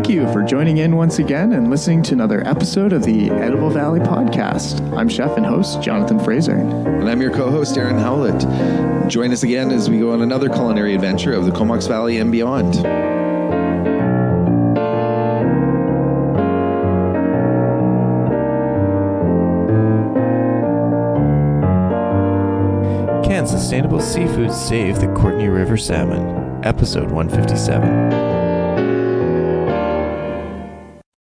Thank you for joining in once again and listening to another episode of the Edible Valley Podcast. I'm chef and host Jonathan Fraser. And I'm your co-host Aaron Howlett. Join us again as we go on another culinary adventure of the Comox Valley and beyond. Can sustainable seafood save the Courtenay River salmon? Episode 157.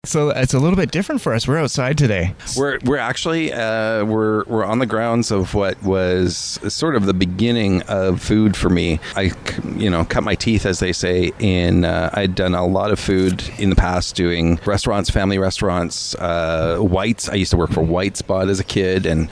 So it's a little bit different for us. We're outside today. We're actually we're on the grounds of what was sort of the beginning of food for me. I cut my teeth, as they say, in I'd done a lot of food in the past, doing restaurants, family restaurants, White's. I used to work for White Spot as a kid, and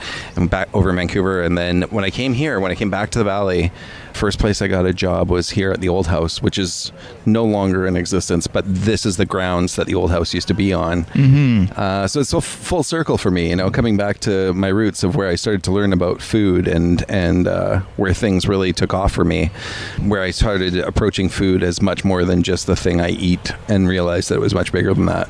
back over in Vancouver. And then when I came back to the valley, first place I got a job was here at the old house, which is no longer in existence, but this is the grounds that the old house used to be on. Mm-hmm. So it's so full circle for me, coming back to my roots of where I started to learn about food and where things really took off for me, where I started approaching food as much more than just the thing I eat and realized that it was much bigger than that.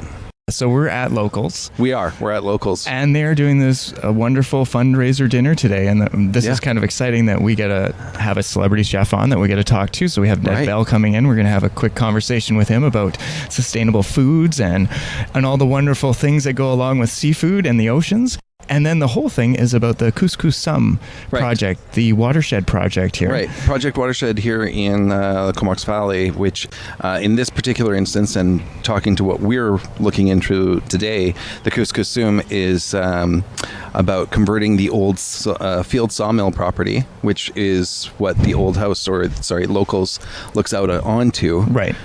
So we're at Locals. We're at Locals. And they're doing this wonderful fundraiser dinner today. And this is kind of exciting that we get to have a celebrity chef on that we get to talk to. So we have Ned Bell coming in. We're going to have a quick conversation with him about sustainable foods and all the wonderful things that go along with seafood and the oceans. And then the whole thing is about the Kus-kus-sum project, the Watershed project here. Right. Project Watershed here in the Comox Valley, which in this particular instance, and talking to what we're looking into today, the Kus-kus-sum is about converting the old field sawmill property, which is what the old house, Locals looks out onto. Right.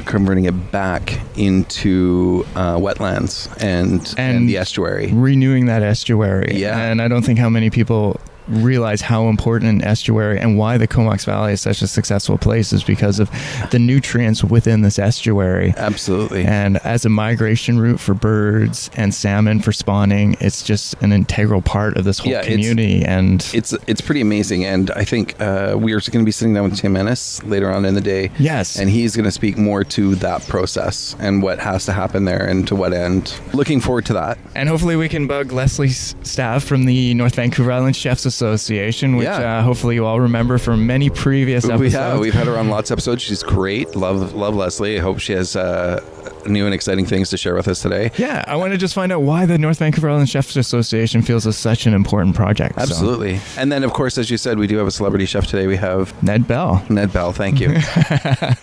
Converting it back into wetlands and the estuary. Renewing that estuary. Yeah. And I don't think how many people realize how important an estuary and why the Comox Valley is such a successful place is because of the nutrients within this estuary. Absolutely. And as a migration route for birds and salmon for spawning, it's just an integral part of this whole community. It's pretty amazing. And I think we're going to be sitting down with Tim Ennis later on in the day. Yes. And he's going to speak more to that process and what has to happen there and to what end. Looking forward to that. And hopefully we can bug Lesley Stav from the North Vancouver Island Chefs Association, which hopefully you all remember from many previous episodes. We've had her on lots of episodes. She's great. Love Lesley. I hope she has new and exciting things to share with us today. Yeah, I want to just find out why the North Vancouver Island Chefs Association feels it's such an important project. Absolutely. So. And then, of course, as you said, we do have a celebrity chef today. We have Ned Bell. Ned Bell, thank you.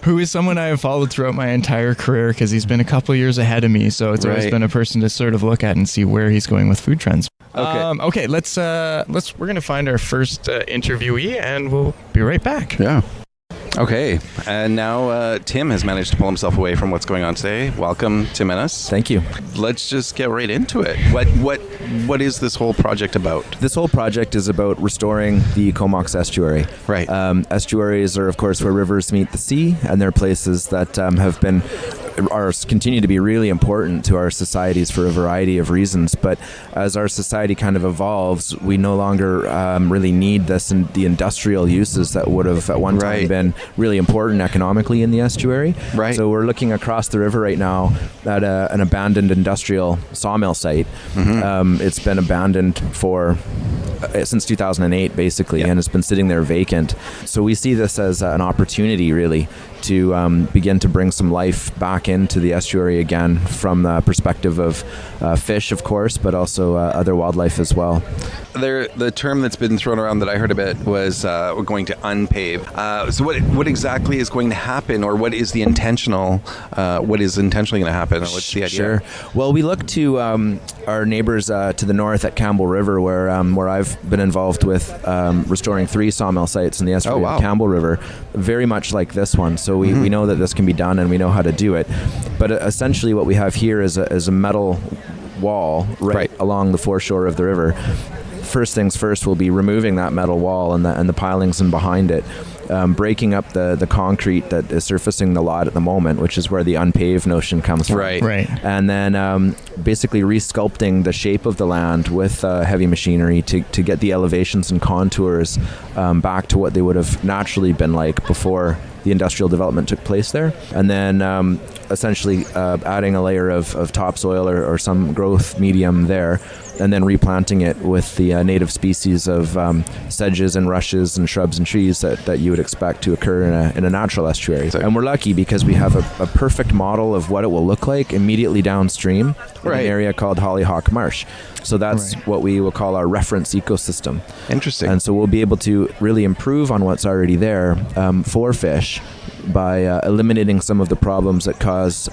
Who is someone I have followed throughout my entire career because he's been a couple of years ahead of me. So it's always been a person to sort of look at and see where he's going with food trends. Okay. We're going to find our first interviewee and we'll be right back. Yeah. Okay, and now Tim has managed to pull himself away from what's going on today. Welcome, Tim Ennis. Thank you. Let's just get right into it. What is this whole project about? This whole project is about restoring the Comox estuary. Right. Estuaries are, of course, where rivers meet the sea, and they're places that continue to be really important to our societies for a variety of reasons. But as our society kind of evolves, we no longer really need the industrial uses that would have at one time been really important economically in the estuary. Right. So we're looking across the river right now at an abandoned industrial sawmill site. Mm-hmm. It's been abandoned since 2008, basically, and it's been sitting there vacant. So we see this as an opportunity, really, to begin to bring some life back into the estuary again from the perspective of fish, of course, but also other wildlife as well. The term that's been thrown around that I heard a bit was we're going to unpave. So what exactly is going to happen, or what is intentionally going to happen, or what's the idea? Sure. Well, we look to our neighbors to the north at Campbell River, where I've been involved with restoring 3 sawmill sites in the estuary of Campbell River, very much like this one. So we know that this can be done, and we know how to do it. But essentially what we have here is a metal wall right along the foreshore of the river. First things first, we'll be removing that metal wall and the pilings in behind it, breaking up the concrete that is surfacing the lot at the moment, which is where the unpaved notion comes from. Right. And then basically resculpting the shape of the land with heavy machinery to get the elevations and contours back to what they would have naturally been like before the industrial development took place there. And then essentially adding a layer of topsoil or some growth medium there, and then replanting it with the native species of sedges and rushes and shrubs and trees that you would expect to occur in a natural estuary. And we're lucky because we have a perfect model of what it will look like immediately downstream in an area called Hollyhock Marsh. So that's what we will call our reference ecosystem. Interesting. And so we'll be able to really improve on what's already there for fish by eliminating some of the problems that cause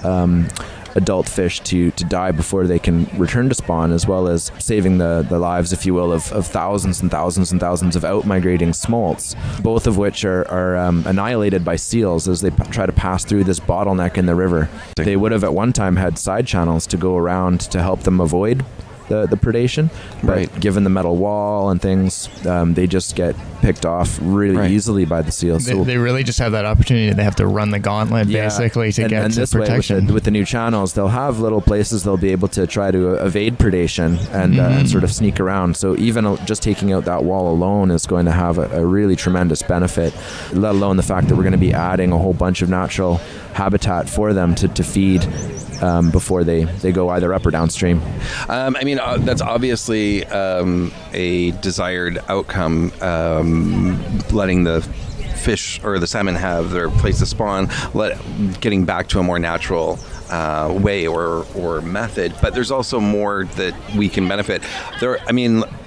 adult fish to die before they can return to spawn, as well as saving the lives, if you will, of thousands and thousands and thousands of out-migrating smolts, both of which are annihilated by seals as they try to pass through this bottleneck in the river. They would have at one time had side channels to go around to help them avoid the predation, but given the metal wall and things, they just get picked off really easily by the seals. They really just have that opportunity. They have to run the gauntlet basically to get to protection. With the new channels, they'll have little places they'll be able to try to evade predation and sort of sneak around. So even just taking out that wall alone is going to have a really tremendous benefit, let alone the fact that we're going to be adding a whole bunch of natural habitat for them to feed before they go either up or downstream. I mean, that's obviously a desired outcome, letting the fish or the salmon have their place to spawn, getting back to a more natural way or method. But there's also more that we can benefit.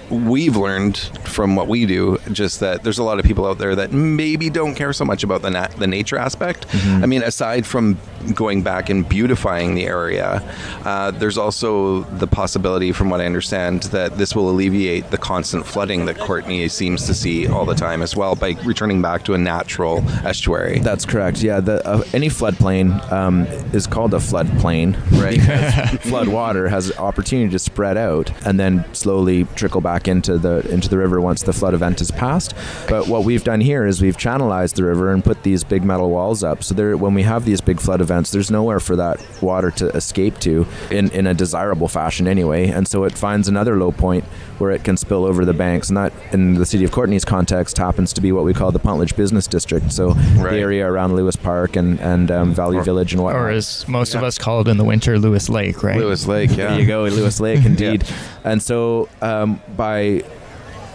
We've learned from what we do just that there's a lot of people out there that maybe don't care so much about the nature aspect. I mean, aside from going back and beautifying the area, there's also the possibility, from what I understand, that this will alleviate the constant flooding that Courtenay seems to see all the time as well by returning back to a natural estuary. That's correct. Yeah, any floodplain is called a floodplain, right? Because flood water has an opportunity to spread out and then slowly trickle back into the river once the flood event is passed. But what we've done here is we've channelized the river and put these big metal walls up. So when we have these big flood events, there's nowhere for that water to escape to in a desirable fashion anyway. And so it finds another low point where it can spill over the banks. And that, in the city of Courtenay's context, happens to be what we call the Puntledge Business District. So the area around Lewis Park and Valley Village and whatnot. Or as most of us call it in the winter, Lewis Lake, right? Lewis Lake, yeah. There you go, Lewis Lake, indeed. And so by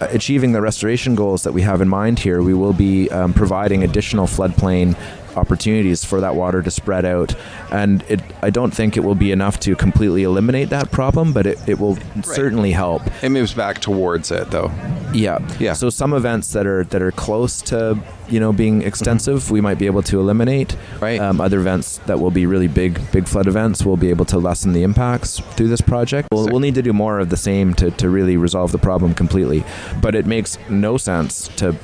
achieving the restoration goals that we have in mind here, we will be providing additional floodplain opportunities for that water to spread out. And I don't think it will be enough to completely eliminate that problem, but it will certainly help. It moves back towards it, though. Yeah. So some events that are close to being extensive, we might be able to eliminate. Other events that will be really big flood events, we'll be able to lessen the impacts through this project. We'll need to do more of the same to really resolve the problem completely. But it makes no sense to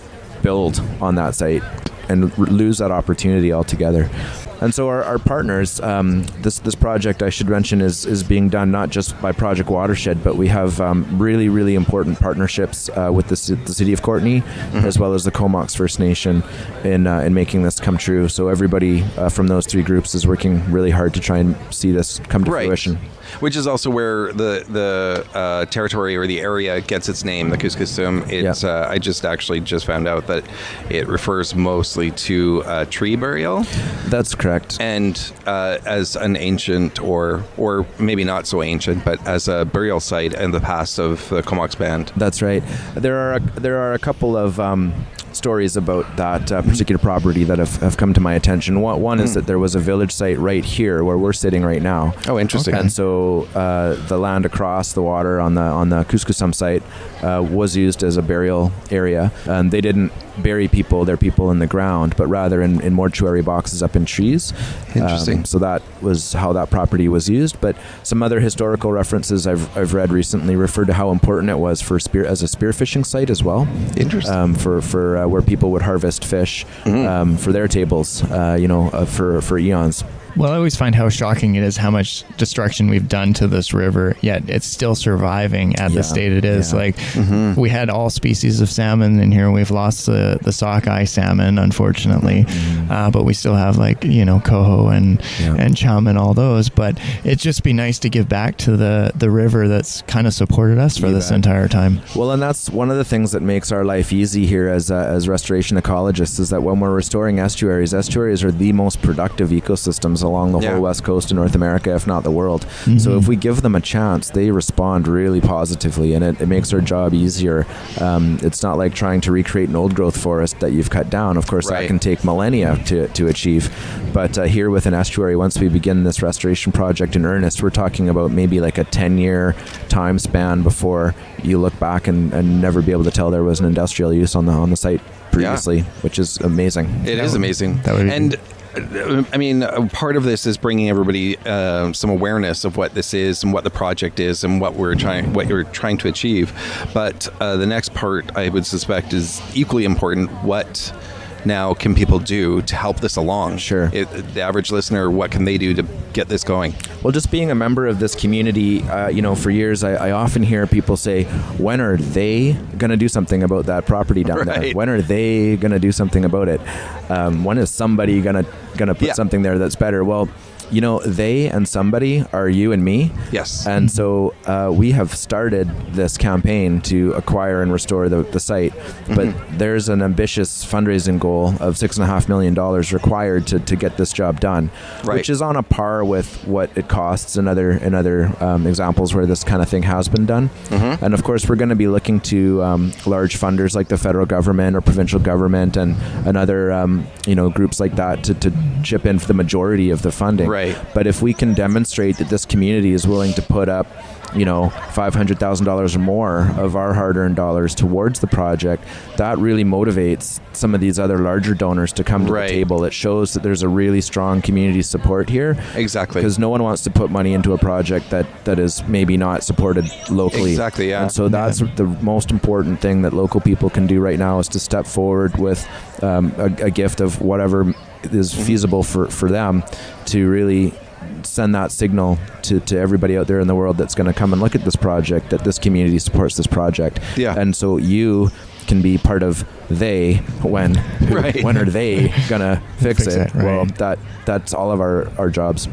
build on that site and lose that opportunity altogether. And so our partners, this project, I should mention, is being done not just by Project Watershed, but we have really, really important partnerships with the city of Courtenay, as well as the Comox First Nation in making this come true. So everybody from those three groups is working really hard to try and see this come to fruition. Which is also where the territory or the area gets its name, the Kus-kus-sum. I just found out that it refers mostly to tree burial. That's correct. And as an ancient, or maybe not so ancient, but as a burial site in the past of the Comox band. That's right. There are a couple of stories about that particular property that have come to my attention. One is that there was a village site right here where we're sitting right now. Oh, interesting. And so the land across the water on the Kus-kus-sum site was used as a burial area. They didn't bury their people in the ground, but rather in mortuary boxes up in trees. Interesting. So that was how that property was used. But some other historical references I've read recently refer to how important it was as a spearfishing site as well. Interesting. For where people would harvest fish for their tables, for eons. Well, I always find how shocking it is how much destruction we've done to this river, yet it's still surviving at the state it is. Like we had all species of salmon in here. We've lost the sockeye salmon, unfortunately, but we still have like, coho and chum and all those. But it'd just be nice to give back to the river that's kind of supported us for this entire time. Well, and that's one of the things that makes our life easy here as restoration ecologists, is that when we're restoring estuaries are the most productive ecosystems along the whole west coast of North America, if not the world. So if we give them a chance, they respond really positively, and it makes our job easier. It's not like trying to recreate an old growth forest that you've cut down. Of course, that can take millennia to achieve. But here with an estuary, once we begin this restoration project in earnest, we're talking about maybe like a 10-year time span before you look back and never be able to tell there was an industrial use on the site previously, which is amazing. It is amazing. And I mean, part of this is bringing everybody some awareness of what this is and what the project is and what you're trying to achieve. But the next part, I would suspect, is equally important. What now can people do to help this along? Sure. The average listener, what can they do to get this going? Well, just being a member of this community, for years, I often hear people say, when are they going to do something about that property down there? When are they going to do something about it? When is somebody going to put something there that's better? Well, they and somebody are you and me. Yes. And so we have started this campaign to acquire and restore the site, but there's an ambitious fundraising goal of $6.5 million required to get this job done, which is on a par with what it costs in other examples where this kind of thing has been done. And of course, we're going to be looking to large funders like the federal government or provincial government and other groups like that to chip in for the majority of the funding. But if we can demonstrate that this community is willing to put up, $500,000 or more of our hard-earned dollars towards the project, that really motivates some of these other larger donors to come to the table. It shows that there's a really strong community support here. Exactly. Because no one wants to put money into a project that is maybe not supported locally. Exactly, yeah. And so that's the most important thing that local people can do right now, is to step forward with a gift of whatever is feasible for them, to really send that signal to everybody out there in the world that's going to come and look at this project, that this community supports this project. And so you can be part of when are they going to fix it? Well, that's all of our jobs.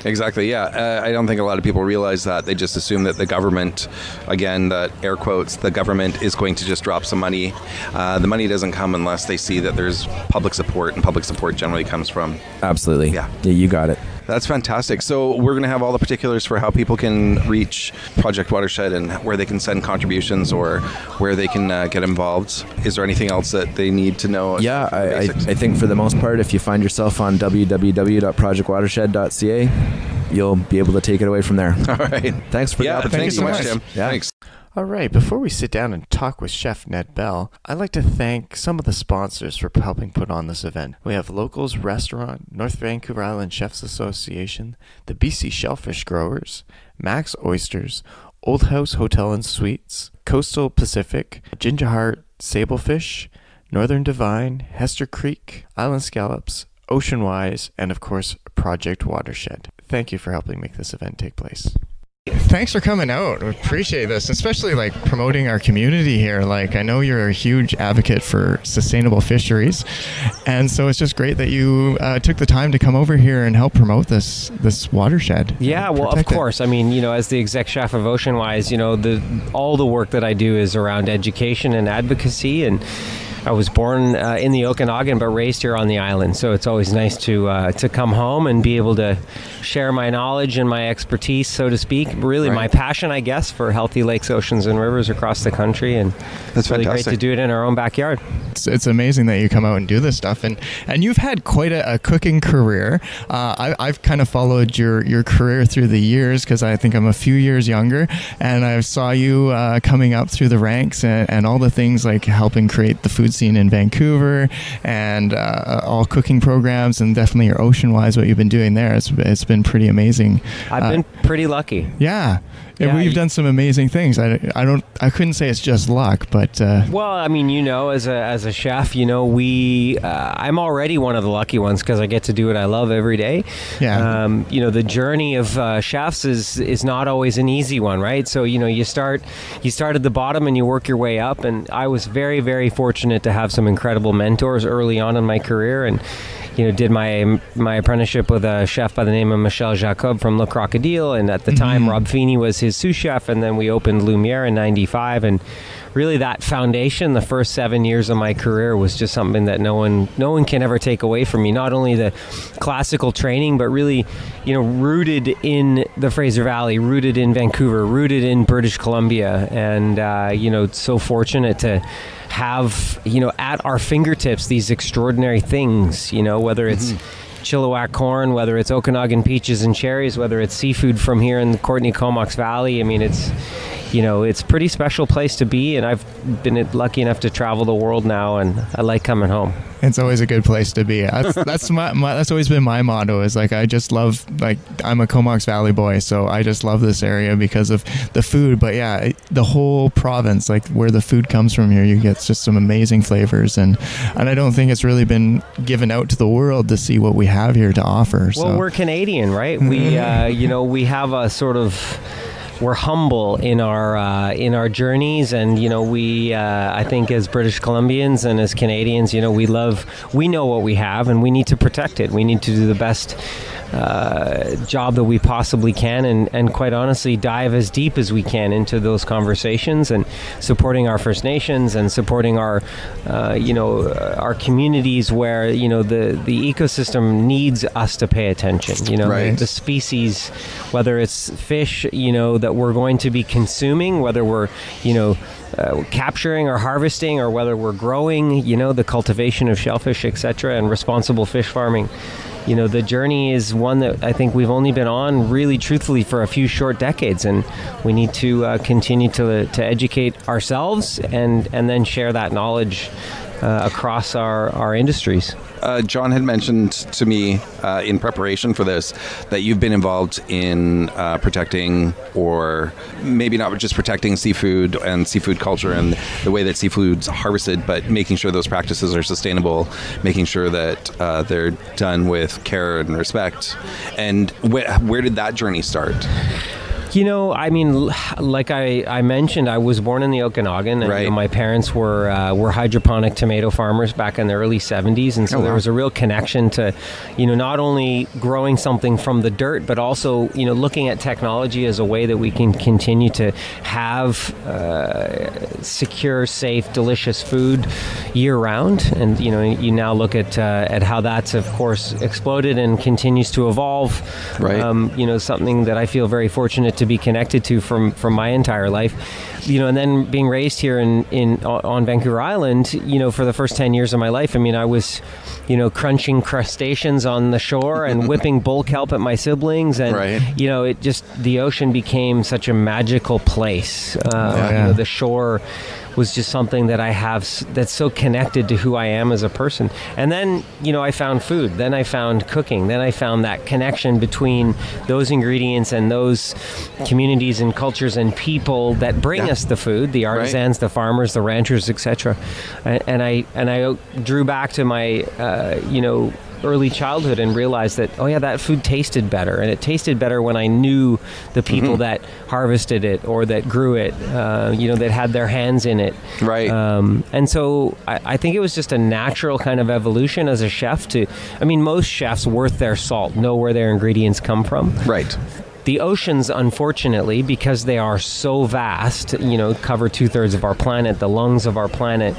Exactly, yeah. I don't think a lot of people realize that. They just assume that the government, again, the air quotes, the government is going to just drop some money. The money doesn't come unless they see that there's public support, and public support generally comes from... Absolutely. Yeah, you got it. That's fantastic. So we're going to have all the particulars for how people can reach Project Watershed and where they can send contributions or where they can get involved. Is there anything else that they need to know? Yeah, I think for the most part, if you find yourself on www.projectwatershed.ca, you'll be able to take it away from there. All right. Thanks for the opportunity. Thanks so much, Tim. Yeah. Thanks. All right, before we sit down and talk with Chef Ned Bell, I'd like to thank some of the sponsors for helping put on this event. We have Locals Restaurant, North Vancouver Island Chefs Association, the BC Shellfish Growers, Max Oysters, Old House Hotel and Suites, Coastal Pacific, Ginger Heart, Sablefish, Northern Divine, Hester Creek, Island Scallops, OceanWise, and of course, Project Watershed. Thank you for helping make this event take place. Thanks for coming out. We appreciate this, especially promoting our community here. I know you're a huge advocate for sustainable fisheries, and so it's just great that you took the time to come over here and help promote this watershed. Yeah, well, of course. I mean, as the Exec Chef of OceanWise, all the work that I do is around education and advocacy, and I was born in the Okanagan, but raised here on the island. So it's always nice to come home and be able to share my knowledge and my expertise, so to speak. Really, my passion, I guess, for healthy lakes, oceans, and rivers across the country. And that's really fantastic. Great to do it in our own backyard. It's amazing that you come out and do this stuff. And you've had quite a cooking career. I've kind of followed your career through the years because I think I'm a few years younger. And I saw you coming up through the ranks and all the things like helping create the food scene in Vancouver, and all cooking programs, and definitely your OceanWise, what you've been doing there. It's been pretty amazing. I've been pretty lucky. Yeah. We've done some amazing things. I couldn't say it's just luck, but well, I mean, as a chef, I'm already one of the lucky ones because I get to do what I love every day. Yeah. The journey of chefs is not always an easy one, right? So you start at the bottom and you work your way up, and I was very, very fortunate to have some incredible mentors early on in my career, and did my apprenticeship with a chef by the name of Michel Jacob from Le Crocodile, and at the time Rob Feeney was his sous chef, and then we opened Lumiere in '95, and really that foundation, the first 7 years of my career, was just something that no one can ever take away from me. Not only the classical training, but really, rooted in the Fraser Valley, rooted in Vancouver, rooted in British Columbia, and so fortunate to have at our fingertips these extraordinary things, whether it's Chilliwack corn, whether it's Okanagan peaches and cherries, whether it's seafood from here in the Courtenay Comox Valley. I mean, it's a pretty special place to be, and I've been lucky enough to travel the world now, and I like coming home. It's always a good place to be. That's that's always been my motto. Is I just love, I'm a Comox Valley boy, so I just love this area because of the food. But yeah, the whole province, where the food comes from here, you get just some amazing flavors, and I don't think it's really been given out to the world to see what we have here to offer. Well, we're Canadian, right? We we have a sort of. We're humble in our journeys, and we I think as British Columbians and as Canadians, we know what we have, and we need to protect it. We need to do the best job that we possibly can, and quite honestly dive as deep as we can into those conversations, and supporting our First Nations, and supporting our our communities where the ecosystem needs us to pay attention. Right. The species, whether it's fish that we're going to be consuming, whether we're capturing or harvesting, or whether we're growing, the cultivation of shellfish, etc., and responsible fish farming. The journey is one that I think we've only been on, really truthfully, for a few short decades, and we need to continue to educate ourselves and then share that knowledge across our industries. John had mentioned to me in preparation for this that you've been involved in protecting, or maybe not just protecting, seafood and seafood culture and the way that seafood's harvested, but making sure those practices are sustainable, making sure that they're done with care and respect. And where did that journey start? I mean, like I mentioned, I was born in the Okanagan, and right. My parents were hydroponic tomato farmers back in the early 70s, and so there was a real connection to, not only growing something from the dirt, but also, looking at technology as a way that we can continue to have secure, safe, delicious food year round. And you now look at how that's of course exploded and continues to evolve. Right. Something that I feel very fortunate to be connected to from my entire life, and then being raised here on Vancouver Island, for the first 10 years of my life. I mean, I was, crunching crustaceans on the shore and whipping bull kelp at my siblings, and right. The ocean became such a magical place. The shore was just something that I have that's so connected to who I am as a person. And then, I found food. Then I found cooking. Then I found that connection between those ingredients and those communities and cultures and people that bring us the food, the artisans, the farmers, the ranchers, etc. And I drew back to my, early childhood and realized that, that food tasted better. And it tasted better when I knew the people that harvested it or that grew it, that had their hands in it. Right. And so I think it was just a natural kind of evolution as a chef most chefs worth their salt know where their ingredients come from. Right. The oceans, unfortunately, because they are so vast, cover 2/3 of our planet, the lungs of our planet,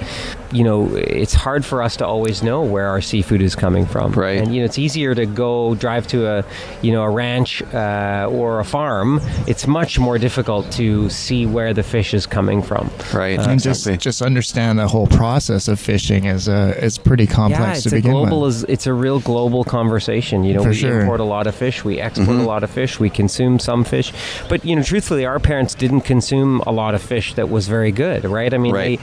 it's hard for us to always know where our seafood is coming from. Right. And, it's easier to go drive to a ranch or a farm. It's much more difficult to see where the fish is coming from. Right. And just understand the whole process of fishing is pretty complex to begin with. It's a real global conversation. We import a lot of fish, we export a lot of fish, we consume some fish, but truthfully, our parents didn't consume a lot of fish that was very good, right? I mean,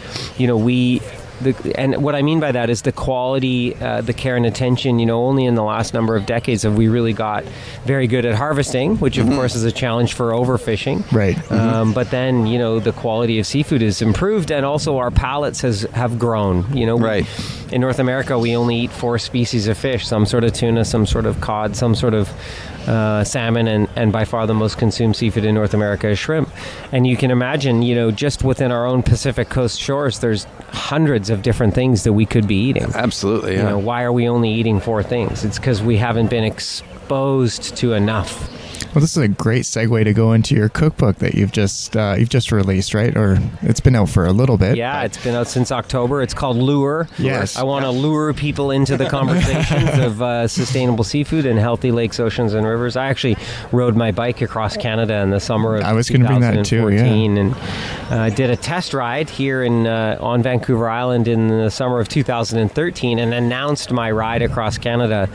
and what I mean by that is the quality, the care and attention. Only in the last number of decades have we really got very good at harvesting, which of course is a challenge for overfishing. Right. But then the quality of seafood is improved, and also our palates have grown. Right. In North America, we only eat 4 species of fish: some sort of tuna, some sort of cod, some sort of salmon, and by far the most consumed seafood in North America is shrimp. And you can imagine, just within our own Pacific Coast shores, there's hundreds of different things that we could be eating. Absolutely. Yeah. Why are we only eating 4 things? It's because we haven't been exposed to enough. Well, this is a great segue to go into your cookbook that you've just released, right? Or it's been out for a little bit. Yeah, it's been out since October. It's called Lure. Yes. I want to lure people into the conversations of sustainable seafood and healthy lakes, oceans, and rivers. I actually rode my bike across Canada in the summer of 2014. I was going to bring that too, yeah. And did a test ride here on Vancouver Island in the summer of 2013, and announced my ride across Canada,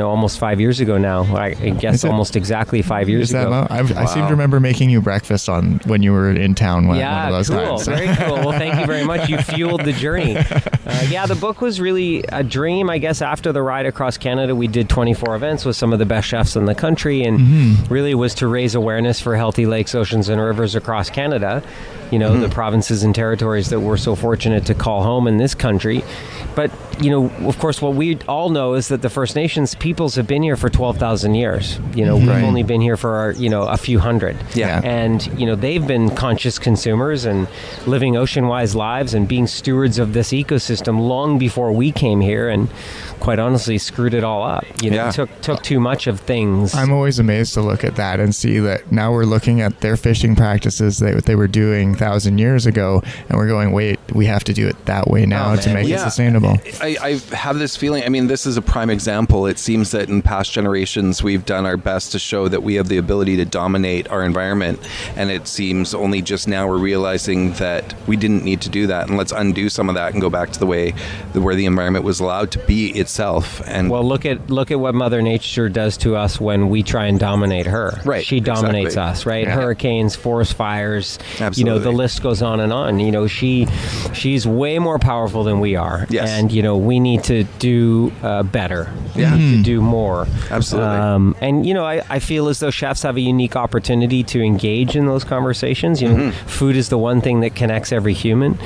almost 5 years ago now. I guess almost exactly 5 years ago. I seem to remember making you breakfast when you were in town one of those times. Very cool. Well, thank you very much. You fueled the journey. The book was really a dream. I guess after the ride across Canada, we did 24 events with some of the best chefs in the country, and really was to raise awareness for healthy lakes, oceans, and rivers across Canada. The provinces and territories that we're so fortunate to call home in this country. But, of course, what we all know is that the First Nations peoples have been here for 12,000 years. We've only been here for, a few hundred. Yeah. And, they've been conscious consumers and living ocean-wise lives and being stewards of this ecosystem long before we came here, and quite honestly screwed it all up. Took too much of things. I'm always amazed to look at that and see that now we're looking at their fishing practices that they were doing 1,000 years ago, and we're going, wait, we have to do it that way now to make it sustainable. I have this feeling, this is a prime example. It seems that in past generations we've done our best to show that we have the ability to dominate our environment, and it seems only just now we're realizing that we didn't need to do that, and let's undo some of that and go back to the way where the environment was allowed to be itself. And look at what Mother Nature does to us when we try and dominate her. Right. She dominates us, right? Yeah. Hurricanes, forest fires. Absolutely. The list goes on and on. She's way more powerful than we are. Yes. And we need to do better. Yeah. We need to do more. Absolutely. And I feel as though chefs have a unique opportunity to engage in those conversations. Food is the one thing that connects every human.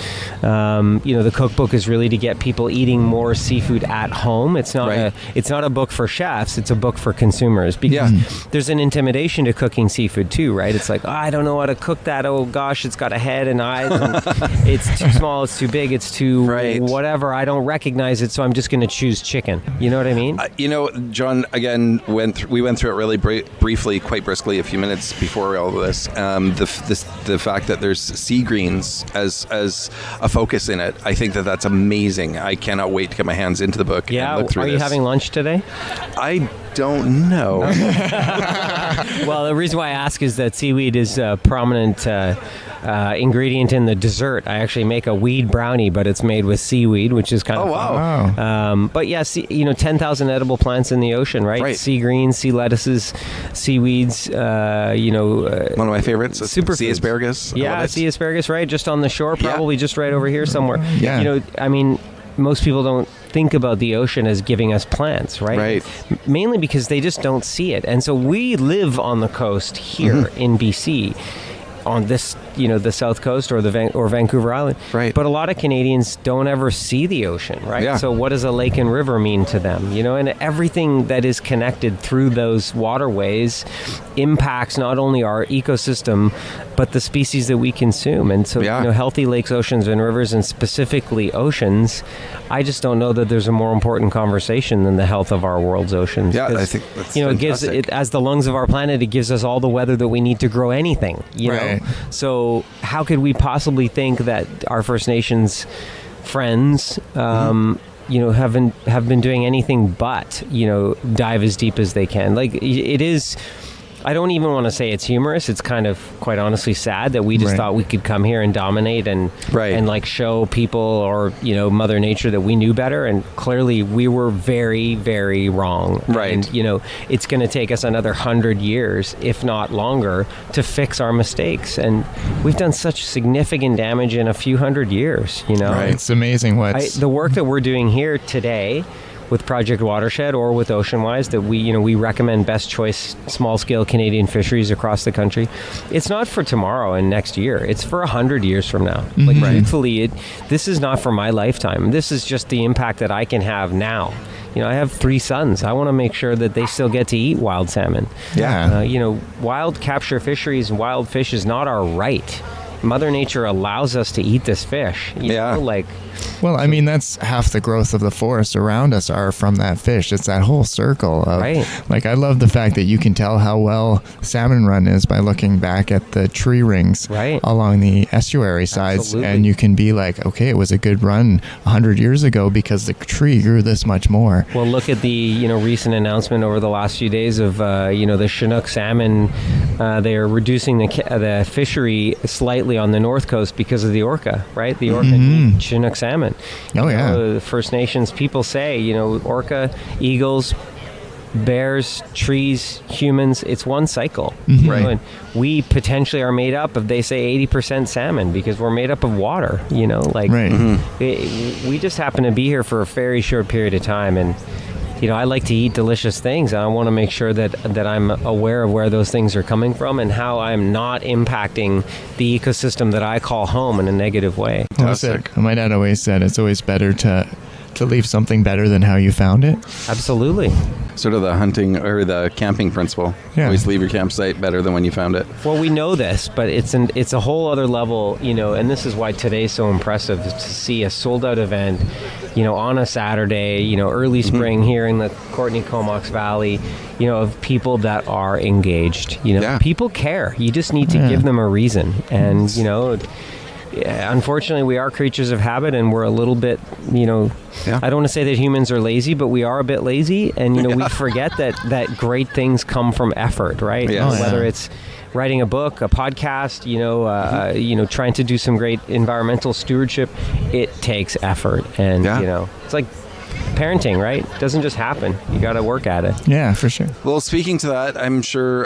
The cookbook is really to get people eating more seafood at home. It's not a book for chefs. It's a book for consumers, because there's an intimidation to cooking seafood too, right? It's like, I don't know how to cook that. Oh gosh, it's got a head and eyes. And it's too small. It's too big. It's too whatever. I don't recognize it, so I'm just going to choose chicken. You know what I mean? John, again, we went through it really briefly, quite briskly, a few minutes before all of this. The fact that there's sea greens as a focus in it, I think that's amazing. I cannot wait to get my hands into the book and look through this. Are you having lunch today? I don't know. Well, the reason why I ask is that seaweed is a prominent ingredient in the dessert. I actually make a weed brownie, but it's made with seaweed, which is kind of fun. Wow. But yeah, 10,000 edible plants in the ocean, right? Sea greens, sea lettuces, seaweeds. One of my favorites. Sea asparagus. Yeah, sea asparagus, right? Just on the shore, probably just right over here somewhere. Yeah. Most people don't think about the ocean as giving us plants, right? Right. Mainly because they just don't see it. And so we live on the coast here in BC, on this, the South Coast or Vancouver Island. Right. But a lot of Canadians don't ever see the ocean, right? Yeah. So what does a lake and river mean to them? And everything that is connected through those waterways impacts not only our ecosystem, but the species that we consume. And so, healthy lakes, oceans, and rivers, and specifically oceans, I just don't know that there's a more important conversation than the health of our world's oceans. Yeah, I think that's it gives it, as the lungs of our planet, it gives us all the weather that we need to grow anything. Know? So how could we possibly think that our First Nations friends have been doing anything but dive as deep as they can? Like, it is I don't even want to say it's humorous. It's kind of, quite honestly, sad that we just thought we could come here and dominate and like show people or, you know, Mother Nature that we knew better. And clearly we were very, very wrong. Right. And, you know, it's going to take us another 100 years, if not longer, to fix our mistakes. And we've done such significant damage in a few hundred years, you know. Right. It's amazing the work that we're doing here today with Project Watershed or with OceanWise, that we recommend best choice small scale Canadian fisheries across the country. It's not for tomorrow and next year. It's for 100 years from now. Mm-hmm. Like, truthfully, this is not for my lifetime. This is just the impact that I can have now. You know, I have 3 sons. I want to make sure that they still get to eat wild salmon. Yeah. You know, wild capture fisheries and wild fish is not our right. Mother Nature allows us to eat this fish. You know, like. Well, I mean, that's half the growth of the forest around us are from that fish. It's that whole circle of, like, I love the fact that you can tell how well salmon run is by looking back at the tree rings along the estuary sides. Absolutely. And you can be like, okay, it was a good run 100 years ago because the tree grew this much more. Well, look at the, you know, recent announcement over the last few days of, you know, the chinook salmon. They are reducing the fishery slightly on the north coast because of the orca, right? The orca eat chinook salmon. The First Nations people say, you know, orca, eagles, bears, trees, humans, it's one cycle. Right. And we potentially are made up of, they say, 80% salmon because we're made up of water, you know, like we just happen to be here for a very short period of time. And, you know, I like to eat delicious things, and I want to make sure that I'm aware of where those things are coming from and how I'm not impacting the ecosystem that I call home in a negative way. Fantastic. My dad always said it's always better to leave something better than how you found it. Absolutely. Sort of the hunting or the camping principle. Always leave your campsite better than when you found it. Well, we know this, but it's a whole other level, you know, and this is why today's so impressive, is to see a sold-out event, you know, on a Saturday, you know, early spring here in the Courtenay Comox Valley, you know, of people that are engaged. You know, people care. You just need to give them a reason. And, you know, unfortunately, we are creatures of habit, and we're a little bit, you know, I don't want to say that humans are lazy, but we are a bit lazy, and, you know, we forget that great things come from effort, right? Whether it's writing a book, a podcast, you know, trying to do some great environmental stewardship, it takes effort, and you know, it's like parenting, right? It doesn't just happen. You got to work at it. Yeah, for sure. Well, speaking to that, I'm sure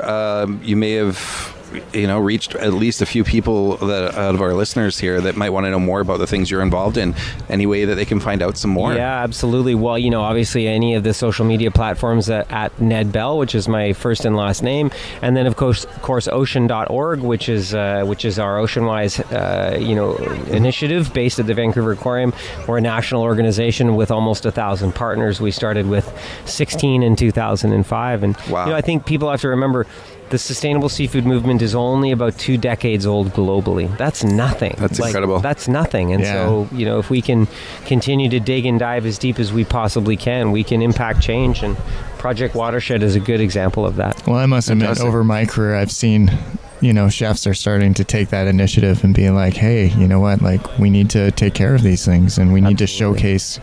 you may have, you know, reached at least a few people that out of our listeners here that might want to know more about the things you're involved in. Any way that they can find out some more? Yeah, absolutely. Well, you know, obviously any of the social media platforms at Ned Bell, which is my first and last name, and then of course ocean.org, which is our OceanWise you know, initiative based at the Vancouver Aquarium. We're a national organization with almost 1,000 partners. We started with 16 in 2005, and you know, I think people have to remember, the sustainable seafood movement is only about 2 decades old globally. That's nothing. That's incredible. That's nothing. And so, you know, if we can continue to dig and dive as deep as we possibly can, we can impact change. And Project Watershed is a good example of that. Well, I must admit, over my career, I've seen, you know, chefs are starting to take that initiative and being like, hey, you know what, like, we need to take care of these things, and we need to showcase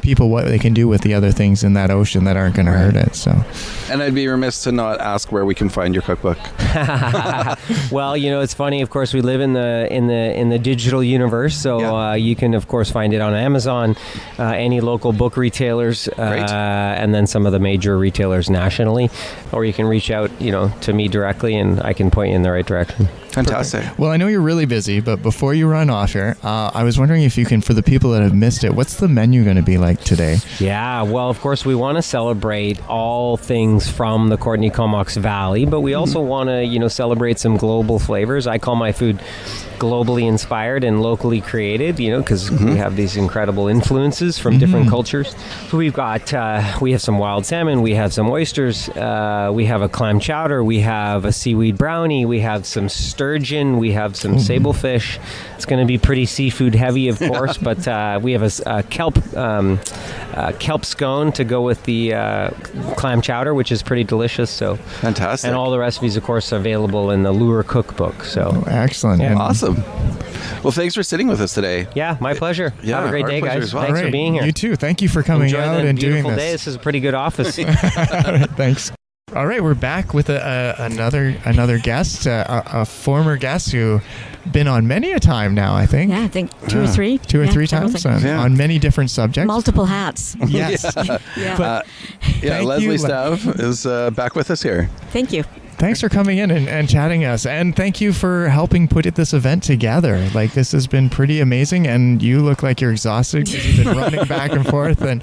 people what they can do with the other things in that ocean that aren't going to hurt it. So, and I'd be remiss to not ask where we can find your cookbook. Well, you know, it's funny. Of course, we live in the digital universe, so you can of course find it on Amazon, any local book retailers, and then some of the major retailers nationally, or you can reach out, you know, to me directly, and I can point you in the right direction. Fantastic. Perfect. Well, I know you're really busy, but before you run off here, I was wondering if you can, for the people that have missed it, what's the menu going to be like today? Yeah, well, of course, we want to celebrate all things from the Courtenay Comox Valley, but we also want to, you know, celebrate some global flavors. I call my food globally inspired and locally created, you know, because we have these incredible influences from different cultures. So we've got, we have some wild salmon, we have some oysters, we have a clam chowder, we have a seaweed brownie, we have some sturgeon, we have some sablefish. It's going to be pretty seafood heavy, of course, but we have a kelp scone to go with the clam chowder, which is pretty delicious. So fantastic. And all the recipes, of course, are available in the Lure Cookbook. So excellent. Yeah. Awesome. Well, thanks for sitting with us today. Yeah, my pleasure. Yeah, have a great day, guys. Well. Thanks for being here. You too. Thank you for coming out and doing this. Beautiful day. This is a pretty good office. Thanks. All right, we're back with another guest, a former guest who been on many a time now, I think. Yeah, I think two or three times on many different subjects. Multiple hats. Yes. Lesley Stav is back with us here. Thank you. Thanks for coming in and chatting us, and thank you for helping put this event together. Like, this has been pretty amazing, and you look like you're exhausted because you've been running back and forth. And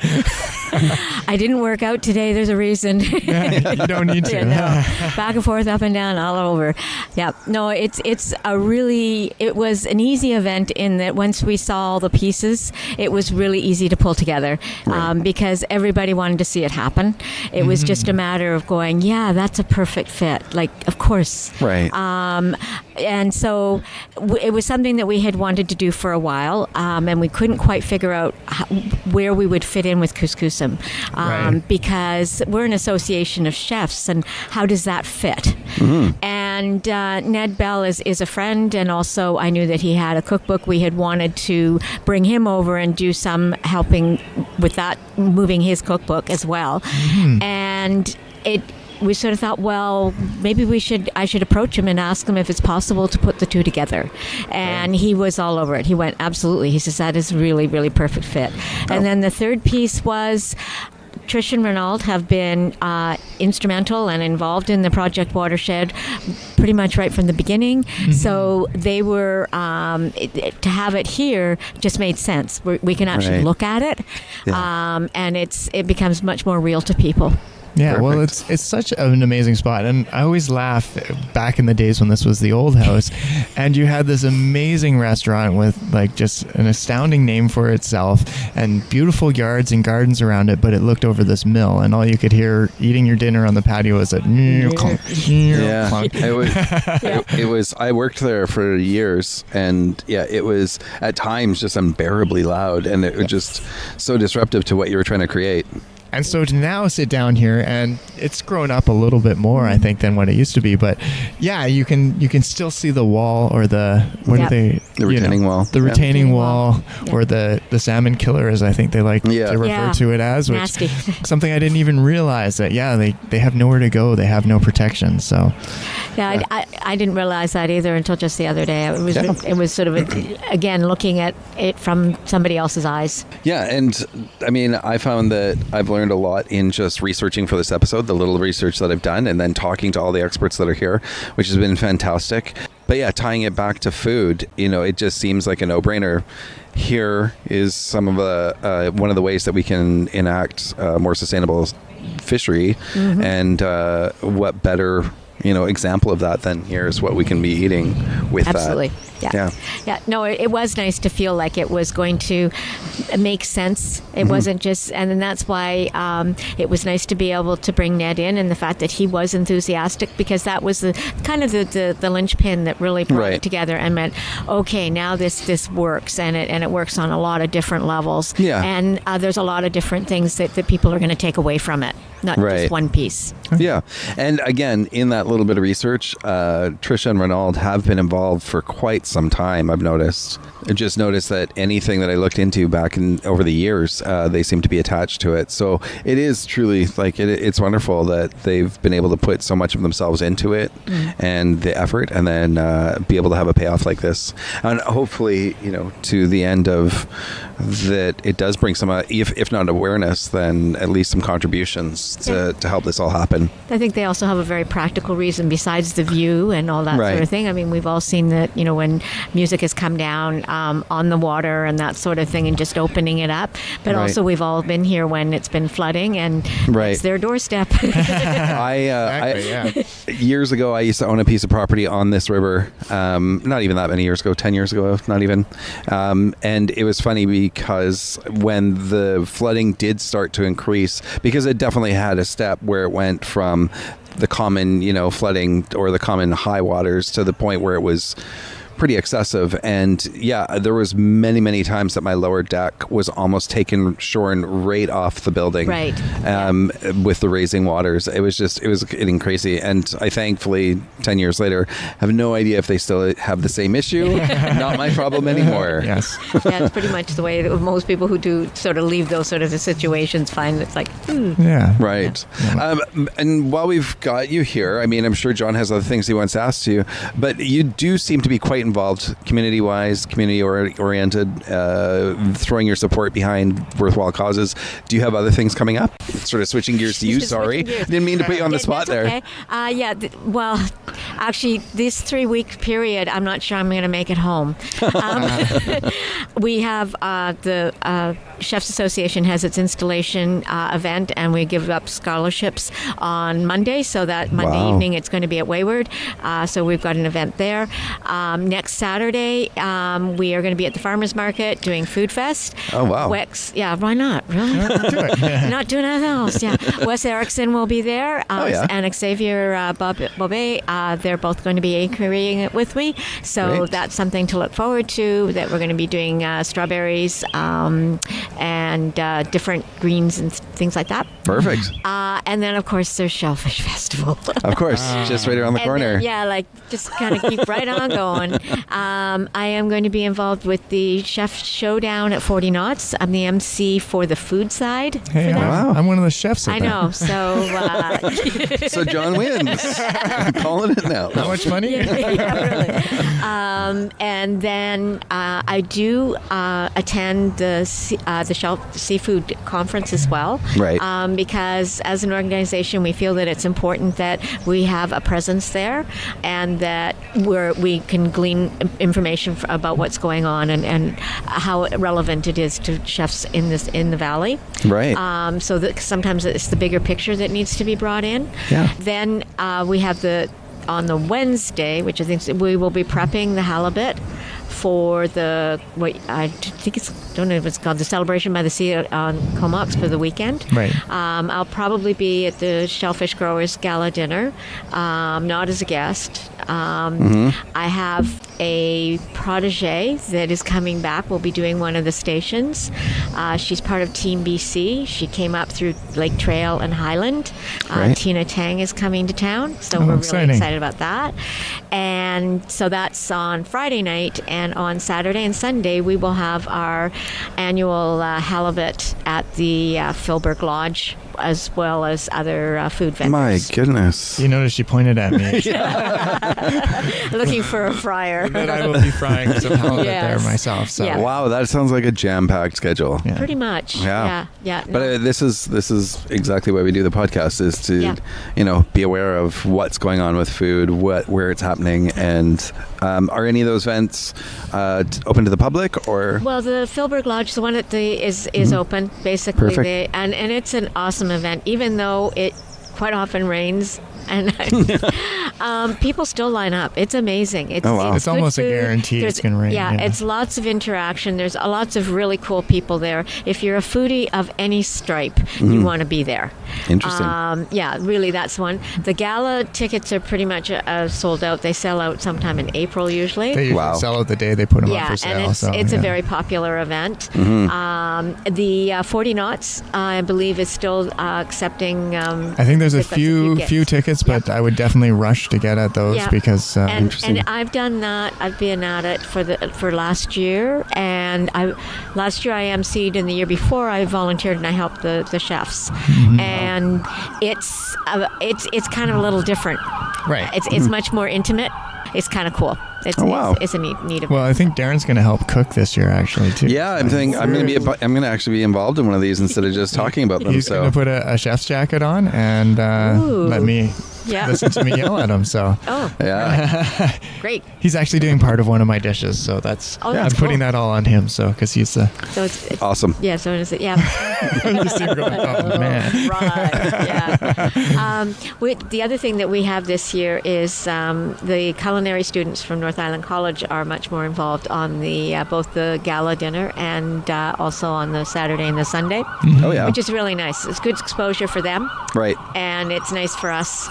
I didn't work out today. There's a reason. Yeah, you don't need to. Back and forth, up and down, all over. Yeah. No, it was an easy event in that once we saw all the pieces, it was really easy to pull together because everybody wanted to see it happen. It was just a matter of going, yeah, that's a perfect fit. Like, of course. Right. And so it was something that we had wanted to do for a while, and we couldn't quite figure out where we would fit in with Kus-kus-sum because we're an association of chefs, and how does that fit? Mm-hmm. And Ned Bell is a friend, and also I knew that he had a cookbook. We had wanted to bring him over and do some helping with that, moving his cookbook as well. Mm-hmm. And we sort of thought, well, maybe I should approach him and ask him if it's possible to put the two together. And he was all over it. He went, absolutely. He says, that is really, really perfect fit. And then the third piece was Trish and Ronald have been instrumental and involved in the Project Watershed pretty much right from the beginning. Mm-hmm. So they were, to have it here just made sense. We can actually look at it, and it becomes much more real to people. Yeah, Perfect. Well, it's such an amazing spot, and I always laugh back in the days when this was the old house, and you had this amazing restaurant with like just an astounding name for itself, and beautiful yards and gardens around it, but it looked over this mill, and all you could hear eating your dinner on the patio was a clunk. It was. I worked there for years, and it was at times just unbearably loud, and it was just so disruptive to what you were trying to create. And so to now sit down here, and it's grown up a little bit more, I think, than what it used to be. But yeah, you can still see the wall, or the retaining wall, the retaining wall, or the salmon killer, as I think they like to refer to it as, which nasty. Something I didn't even realize that. Yeah, they have nowhere to go. They have no protection. So I didn't realize that either until just the other day. It was sort of again looking at it from somebody else's eyes. Yeah, and I mean, I found that I've learned a lot in just researching for this episode, the little research that I've done, and then talking to all the experts that are here, which has been fantastic. But yeah, tying it back to food, it just seems like a no-brainer. Here is some of the one of the ways that we can enact more sustainable fishery, and what better example of that than here's what we can be eating with Absolutely. that. Yeah. No, it was nice to feel like it was going to make sense. It wasn't just, and then that's why it was nice to be able to bring Ned in, and the fact that he was enthusiastic, because that was the kind of the linchpin that really brought it together and meant, okay, now this works, and it works on a lot of different levels. Yeah. And there's a lot of different things that people are going to take away from it, not just one piece. Yeah. And again, in that little bit of research, Trisha and Ronald have been involved for quite some time, I've noticed. I just noticed that anything that I looked into back over the years, they seem to be attached to it. So it is truly like it's wonderful that they've been able to put so much of themselves into it and the effort, and then be able to have a payoff like this. And hopefully, to the end of that, it does bring some, if not awareness, then at least some contributions to help this all happen. I think they also have a very practical reason besides the view and all that sort of thing. I mean, we've all seen that, when music has come down on the water and that sort of thing, and just opening it up. But also we've all been here when it's been flooding, and it's their doorstep. Years ago, I used to own a piece of property on this river. Not even that many years ago, 10 years ago, not even. And it was funny because when the flooding did start to increase, because it definitely had a step where it went from the common, flooding or the common high waters to the point where it was pretty excessive. And yeah, there was many times that my lower deck was almost shorn right off the building. Right. With the raising waters. It was getting crazy. And I thankfully, 10 years later, have no idea if they still have the same issue. Not my problem anymore. Yes. That's pretty much the way that most people who do sort of leave those sort of situations find it's like, Yeah. Right. Yeah. And while we've got you here, I mean, I'm sure John has other things he wants to ask you, but you do seem to be quite involved community-wise, community-oriented, throwing your support behind worthwhile causes. Do you have other things coming up? Sort of switching gears to you, sorry. Didn't mean to put you on the spot there. Okay. Well, actually, this 3-week period, I'm not sure I'm going to make it home. We have the Chefs Association has its installation event, and we give up scholarships on Monday, so that Monday evening it's going to be at Wayward. So we've got an event there. Next Saturday, we are going to be at the Farmers Market doing Food Fest. Oh, wow. Yeah, why not? Really? Not doing anything else, yeah. Wes Erickson will be there, and Xavier Bobet. They're both going to be anchoring it with me. So Great. That's something to look forward to, that we're going to be doing strawberries and different greens and things like that. Perfect. And then, of course, there's Shellfish Festival. Of course, just right around the corner. Then, just kind of keep right on going. I am going to be involved with the Chef Showdown at 40 Knots. I'm the MC for the food side. Hey, I'm one of the chefs. I know. So, so John wins. I'm calling it now. How much money? Really. And then I do attend the Shelf Seafood Conference as well. Right. Because as an organization, we feel that it's important that we have a presence there, and that we can glean information about what's going on and how relevant it is to chefs in the valley. Right. So that sometimes it's the bigger picture that needs to be brought in. Yeah. Then we have on the Wednesday, which I think we will be prepping the halibut for I don't know if it's called the Celebration by the Sea on Comox for the weekend. Right. I'll probably be at the Shellfish Growers Gala dinner, not as a guest. I have a protege that is coming back. We'll be doing one of the stations. She's part of Team BC. She came up through Lake Trail and Highland. Tina Tang is coming to town, so we're really excited about that. And so that's on Friday night, and on Saturday and Sunday we will have our annual halibut at the Philberg Lodge, as well as other food vendors. My goodness. You noticed she pointed at me. Looking for a fryer. That I will be frying some halibut there myself. So. Yeah. Wow, that sounds like a jam-packed schedule. Yeah. Pretty much. Yeah. No. But this is exactly why we do the podcast, is to be aware of what's going on with food, where it's happening, and are any of those events open to the public, or? Well, the Philberg Lodge, the one at is open basically. Perfect. And it's an awesome event, even though it quite often rains. And people still line up. It's amazing. It's almost food. a guarantee it's going to rain. Yeah, it's lots of interaction. There's lots of really cool people there. If you're a foodie of any stripe, you want to be there. Interesting. Really, that's one. The gala tickets are pretty much sold out. They sell out sometime in April usually. They usually sell out the day they put them up for sale. And it's a very popular event. The 40 Knots, I believe, is still accepting. I think there's a few tickets, but I would definitely rush to get at those because and I've done that. I've been at it for last year, and last year I emceed, and the year before I volunteered and I helped the chefs, and it's kind of a little different. Right. It's much more intimate. It's kind of cool. It's a neat event. Well, I think Darren's going to help cook this year actually too. Yeah, I'm going to actually be involved in one of these instead of just talking about them. He's going to put a chef's jacket on and let me listen to me yell at him. So Great. He's actually doing part of one of my dishes, so I'm putting that all on him. So because he's it's awesome. Yeah. So is it? Yeah. I'm just going, oh man. Right. Yeah. The other thing that we have this year is the culinary students from North Island College are much more involved on the both the gala dinner and also on the Saturday and the Sunday. Oh yeah. Which is really nice. It's good exposure for them. Right. And it's nice for us,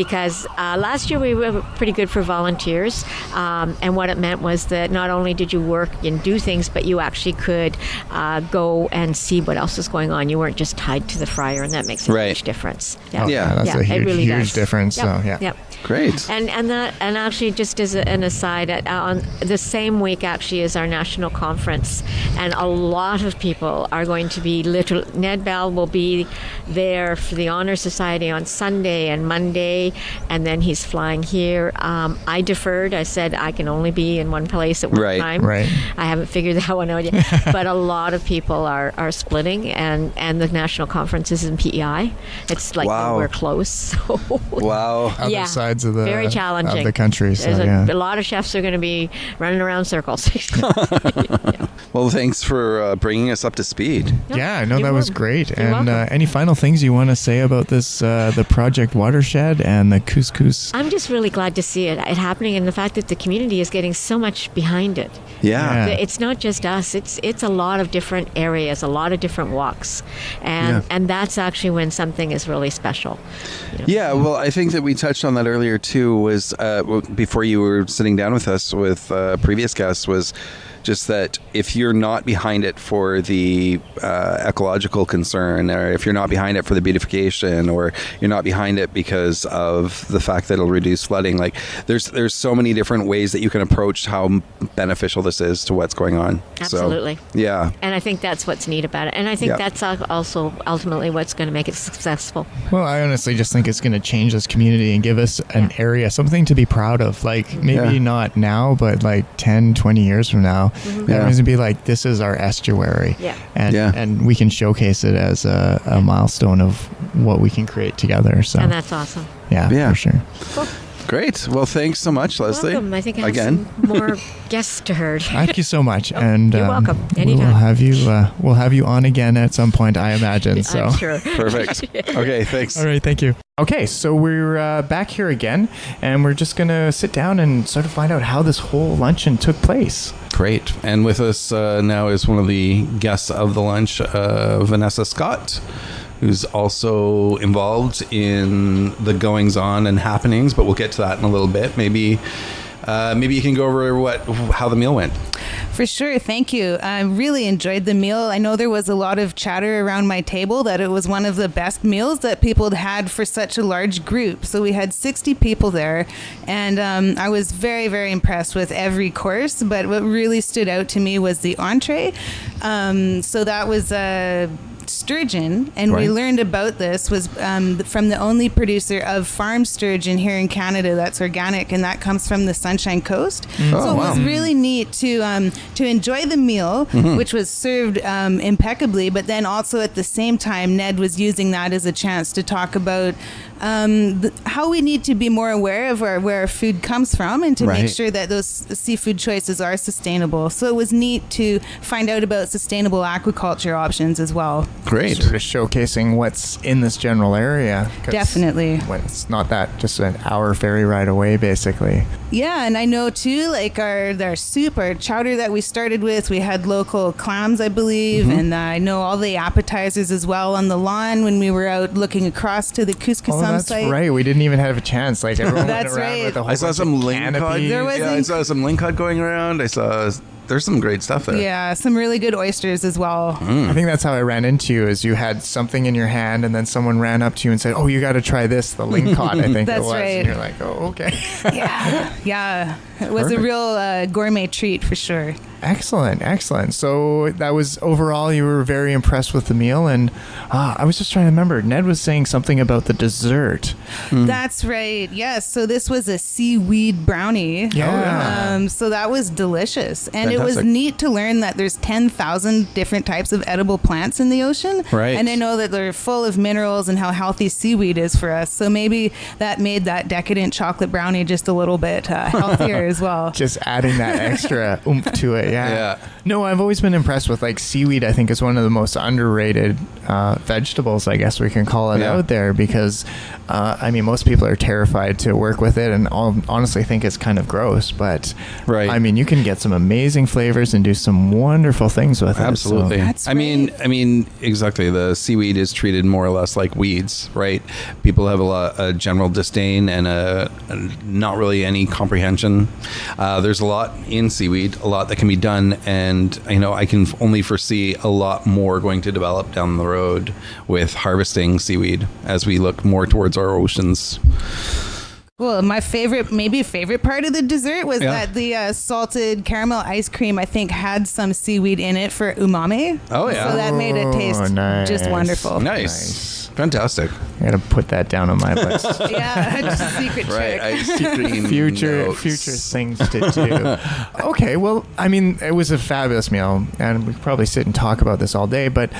because last year we were pretty good for volunteers, and what it meant was that not only did you work and do things, but you actually could go and see what else is going on. You weren't just tied to the fryer, and that makes a huge difference. That's a huge, really huge difference. Yep. So, Yep. Great. And actually, just as an aside, on the same week actually is our national conference, and a lot of people are going to be Ned Bell will be there for the Honor Society on Sunday and Monday, and then he's flying here. I deferred. I said I can only be in one place at one time. Right. I haven't figured that one out yet. But a lot of people are splitting, and the national conference is in PEI. It's like we're close. So. Wow. Other sides of the very challenging of the country. So, a lot of chefs are going to be running around circles. Well, thanks for bringing us up to speed. Yeah, no, that was great. You're and welcome. Any final things you want to say about this, the Project Watershed and the Kus-kus? I'm just really glad to see it happening, and the fact that the community is getting so much behind it. Yeah. It's not just us. It's a lot of different areas, a lot of different walks, and that's actually when something is really special. Yeah, well, I think that we touched on that earlier too. Was before you were sitting down with us with previous guests, was just that if you're not behind it for the ecological concern, or if you're not behind it for the beautification, or you're not behind it because of the fact that it'll reduce flooding, like there's so many different ways that you can approach how beneficial this is to what's going on. Absolutely. So, yeah. And I think that's what's neat about it. And I think that's also ultimately what's going to make it successful. Well, I honestly just think it's going to change this community and give us an area, something to be proud of. Like maybe not now, but like 10, 20 years from now, everyone's going to be like, this is our estuary. Yeah. And we can showcase it as a milestone of what we can create together. So. And that's awesome. Yeah, for sure. Cool. Great. Well, thanks so much, Lesley. Welcome. I think I have some more guests to herd. Thank you so much. And you're welcome. Anytime. We'll have you on again at some point, I imagine. So. I'm sure. Perfect. Okay, thanks. All right, thank you. Okay, so we're back here again, and we're just going to sit down and sort of find out how this whole luncheon took place. Great. And with us now is one of the guests of the lunch, Vanessa Scott, who's also involved in the goings-on and happenings, but we'll get to that in a little bit. Maybe you can go over how the meal went. For sure. Thank you. I really enjoyed the meal. I know there was a lot of chatter around my table that it was one of the best meals that people had had for such a large group. So we had 60 people there, and I was very, very impressed with every course. But what really stood out to me was the entree. So that was sturgeon, and we learned about this was from the only producer of farm sturgeon here in Canada that's organic, and that comes from the Sunshine Coast. So it was really neat to enjoy the meal, which was served impeccably, but then also at the same time Ned was using that as a chance to talk about how we need to be more aware of where our food comes from, and to make sure that those seafood choices are sustainable. So it was neat to find out about sustainable aquaculture options as well. Great. Sort of showcasing what's in this general area. Definitely. It's not that just an hour ferry ride away, basically. Yeah, and I know too, like our soup, our chowder that we started with, we had local clams, I believe, and I know all the appetizers as well on the lawn when we were out looking across to the Kus-kus-sum site. That's right. We didn't even have a chance. Like everyone That's went around right. with a whole I saw bunch some of lingcod. canopies. I saw some lingcod going around. There's some great stuff there. Yeah, some really good oysters as well. I think that's how I ran into you, is you had something in your hand and then someone ran up to you and said, oh, you got to try this, the lingcod, I think That's it was. right. And you're like, oh, okay. Yeah. It was Perfect. a real gourmet treat for sure. Excellent. So that was overall, you were very impressed with the meal. And I was just trying to remember, Ned was saying something about the dessert. That's right. Yes. So this was a seaweed brownie. Yeah. So that was delicious. And Fantastic. it was neat to learn that there's 10,000 different types of edible plants in the ocean. Right. And I know that they're full of minerals and how healthy seaweed is for us. So maybe that made that decadent chocolate brownie just a little bit healthier as well. Just adding that extra oomph to it. Yeah. No, I've always been impressed with like seaweed. I think is one of the most underrated vegetables, I guess we can call it out there, because I mean, most people are terrified to work with it and honestly think it's kind of gross, but I mean, you can get some amazing flavors and do some wonderful things with it. Absolutely. So. I mean, exactly. The seaweed is treated more or less like weeds, right? People have a general disdain and not really any comprehension. There's a lot in seaweed, a lot that can be done, and I can only foresee a lot more going to develop down the road with harvesting seaweed as we look more towards our oceans. Well, my favorite part of the dessert was that the salted caramel ice cream, I think, had some seaweed in it for umami. Oh, yeah. So that made it taste just wonderful. Nice. Fantastic. I gotta put that down on my list. Yeah, just a secret trick. Ice cream future things to do. Okay, well, I mean, it was a fabulous meal, and we could probably sit and talk about this all day. But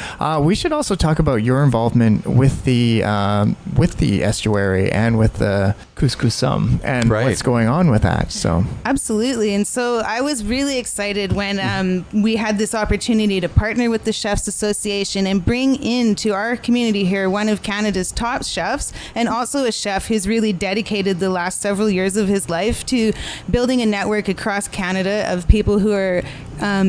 we should also talk about your involvement with the estuary and with the Kus-kus-sum and what's going on with that. So absolutely, and so I was really excited when we had this opportunity to partner with the Chefs Association and bring into our community here one of Canada's top chefs, and also a chef who's really dedicated the last several years of his life to building a network across Canada of people who are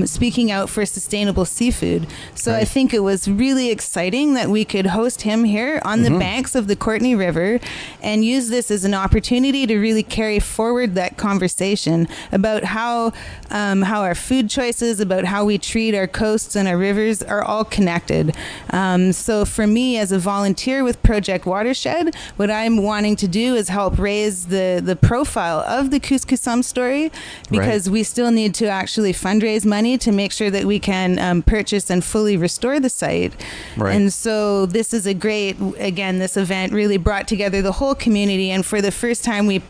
speaking out for sustainable seafood. So I think it was really exciting that we could host him here on the banks of the Courtenay River and use this as an opportunity to really carry forward that conversation about how our food choices, about how we treat our coasts and our rivers are all connected. So for me as a volunteer with Project Watershed, what I'm wanting to do is help raise the profile of the Kus-kus-sum story, because we still need to actually fundraise money to make sure that we can purchase and fully restore the site. And so this is this event really brought together the whole community, and for the first time we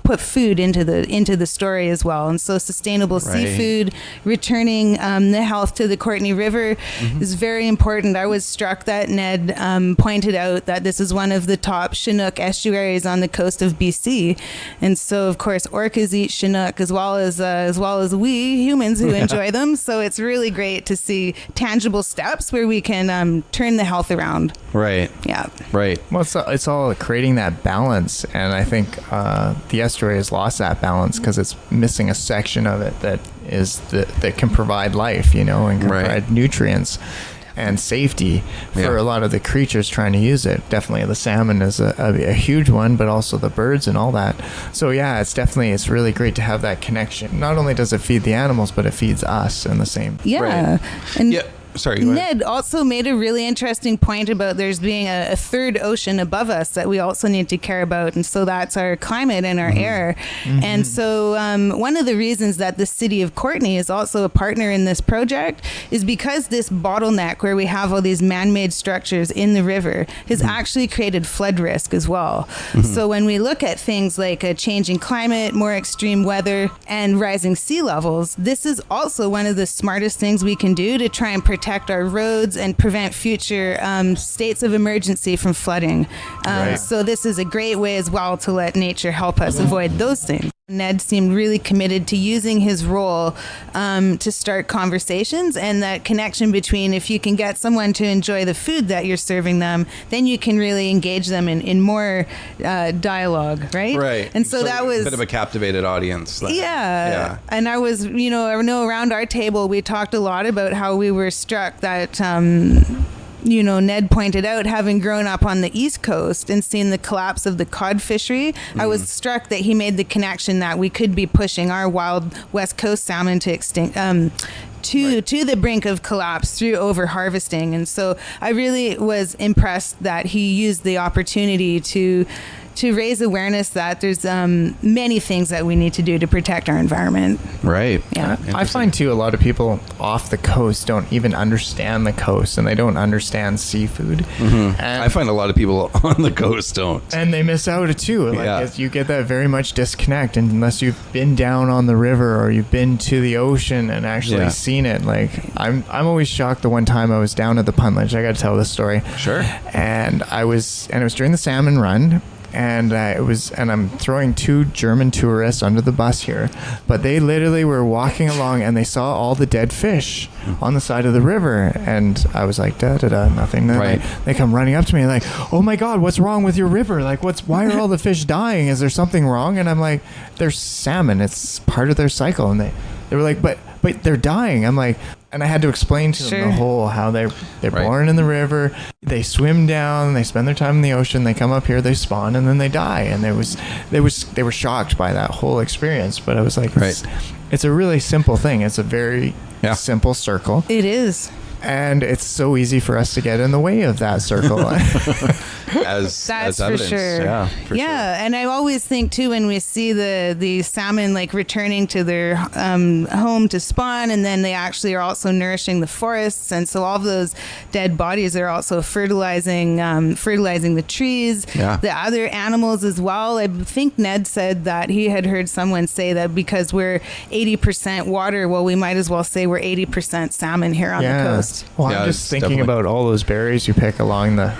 put food into the story as well. And so sustainable seafood, returning the health to the Courtenay River is very important. I was struck that Ned pointed out that this is one of the top chinook estuaries on the coast of BC. And so of course orcas eat chinook as well as we humans who enjoy them. So it's really great to see tangible steps where we can turn the health around. Yeah. Well, it's all creating that balance, and I think the estuary has lost that balance because it's missing a section of it that can provide life, and can provide nutrients and safety for a lot of the creatures trying to use it. Definitely the salmon is a huge one, but also the birds and all that. So yeah, it's really great to have that connection. Not only does it feed the animals, but it feeds us in the same. And sorry, Ned also made a really interesting point about there's being a third ocean above us that we also need to care about, and so that's our climate and our air. And so one of the reasons that the city of Courtenay is also a partner in this project is because this bottleneck where we have all these man-made structures in the river has actually created flood risk as well. So when we look at things like a changing climate, more extreme weather, and rising sea levels, this is also one of the smartest things we can do to try and protect our roads and prevent future states of emergency from flooding. So this is a great way as well to let nature help us avoid those things. Ned seemed really committed to using his role to start conversations, and that connection between if you can get someone to enjoy the food that you're serving them, then you can really engage them in more dialogue, right? And so that was a bit of a captivated audience. And I was, I know around our table we talked a lot about how we were struck that Ned pointed out, having grown up on the East Coast and seen the collapse of the cod fishery, I was struck that he made the connection that we could be pushing our wild West Coast salmon to extinct, to the brink of collapse through over harvesting. And so I really was impressed that he used the opportunity to raise awareness that there's many things that we need to do to protect our environment. Yeah. I find too a lot of people off the coast don't even understand the coast, and they don't understand seafood. And I find a lot of people on the coast don't, and they miss out too. You get that very much disconnect unless you've been down on the river or you've been to the ocean and actually seen it. I'm always shocked. The one time I was down at the Puntledge, I got to tell this story. Sure. And it was during the salmon run. and I'm throwing 2 German tourists under the bus here, but they literally were walking along and they saw all the dead fish on the side of the river, and I was like, nothing. Then they come running up to me like, oh my God, what's wrong with your river? Like, why are all the fish dying? Is there something wrong? And I'm like, they're salmon. It's part of their cycle. And they were like, but they're dying. I'm like, and I had to explain to them the whole how they're born in the river, they swim down, they spend their time in the ocean, they come up here, they spawn, and then they die. And they were shocked by that whole experience. But I was like, it's a really simple thing. It's a very simple circle. It is. And it's so easy for us to get in the way of that circle. That's for evidence. sure. Yeah, for sure. And I always think too, when we see the salmon like returning to their home to spawn, and then they actually are also nourishing the forests, and so all of those dead bodies are also fertilizing the trees, the other animals as well. I think Ned said that he had heard someone say that because we're 80% water, well, we might as well say we're 80% salmon here on the coast. Well, I'm just thinking about all those berries you pick along the